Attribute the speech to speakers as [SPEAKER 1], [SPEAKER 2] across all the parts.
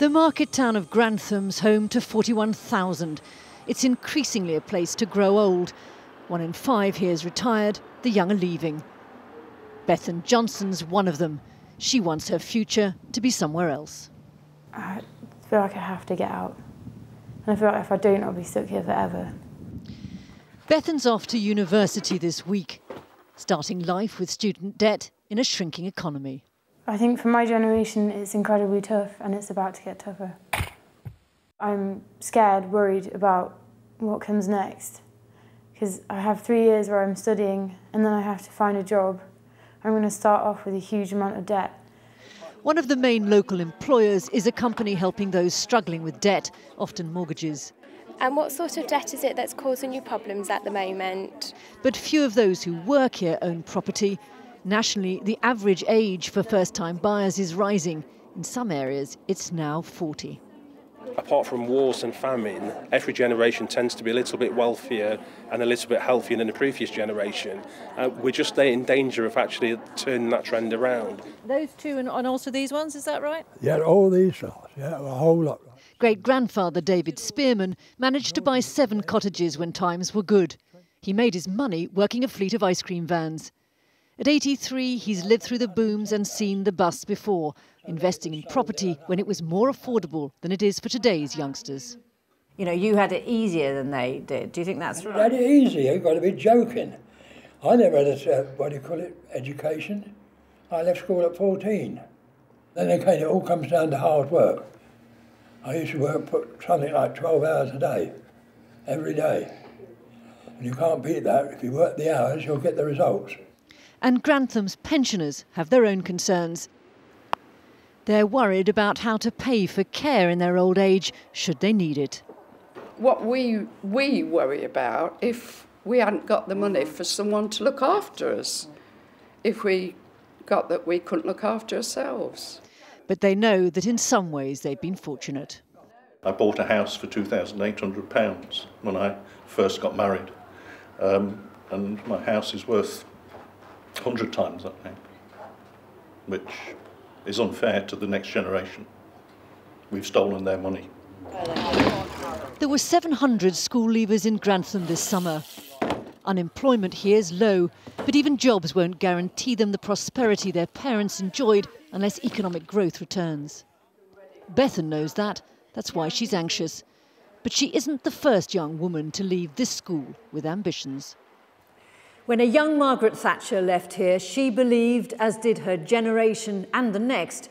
[SPEAKER 1] The market town of Grantham's home to 41,000. It's increasingly a place to grow old. 1 in 5 here is retired, the young are leaving. Bethan Johnson's one of them. She wants her future to be somewhere else.
[SPEAKER 2] I feel like I have to get out. And I feel like if I don't, I'll be stuck here forever.
[SPEAKER 1] Bethan's off to university this week, starting life with student debt in a shrinking economy.
[SPEAKER 2] I think for my generation, it's incredibly tough and it's about to get tougher. I'm scared, worried about what comes next. Because I have 3 years where I'm studying and then I have to find a job. I'm going to start off with a huge amount of debt.
[SPEAKER 1] One of the main local employers is a company helping those struggling with debt, often mortgages.
[SPEAKER 3] And what sort of debt is it that's causing you problems at the moment?
[SPEAKER 1] But few of those who work here own property. Nationally, the average age for first-time buyers is rising. In some areas, it's now 40.
[SPEAKER 4] Apart from wars and famine, every generation tends to be a little bit wealthier and a little bit healthier than the previous generation. We're just in danger of actually turning that trend around.
[SPEAKER 1] Those two and also these ones, is that right?
[SPEAKER 5] Yeah, all these sorts, yeah, a whole lot.
[SPEAKER 1] Great-grandfather David Spearman managed to buy 7 cottages when times were good. He made his money working a fleet of ice cream vans. At 83, he's lived through the booms and seen the busts before, investing in property when it was more affordable than it is for today's youngsters.
[SPEAKER 6] You know, you had it easier than they did. Do you think that's right?
[SPEAKER 5] I had it easy, you've got to be joking. I never had a, education. I left school at 14. Then again, it all comes down to hard work. I used to put something like 12 hours a day, every day. And you can't beat that. If you work the hours, you'll get the results.
[SPEAKER 1] And Grantham's pensioners have their own concerns. They're worried about how to pay for care in their old age, should they need it.
[SPEAKER 7] What we worry about, if we hadn't got the money for someone to look after us, if we got that we couldn't look after ourselves.
[SPEAKER 1] But they know that in some ways they've been fortunate.
[SPEAKER 8] I bought a house for £2,800 when I first got married. And my house is worth 100 times that now, which is unfair to the next generation. We've stolen their money.
[SPEAKER 1] There were 700 school leavers in Grantham this summer. Unemployment here is low, but even jobs won't guarantee them the prosperity their parents enjoyed unless economic growth returns. Bethan knows that. That's why she's anxious. But she isn't the first young woman to leave this school with ambitions.
[SPEAKER 6] When a young Margaret Thatcher left here, she believed, as did her generation and the next,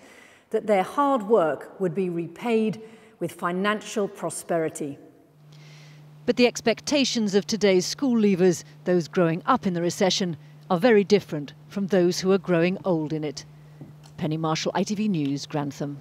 [SPEAKER 6] that their hard work would be repaid with financial prosperity.
[SPEAKER 1] But the expectations of today's school leavers, those growing up in the recession, are very different from those who are growing old in it. Penny Marshall, ITV News, Grantham.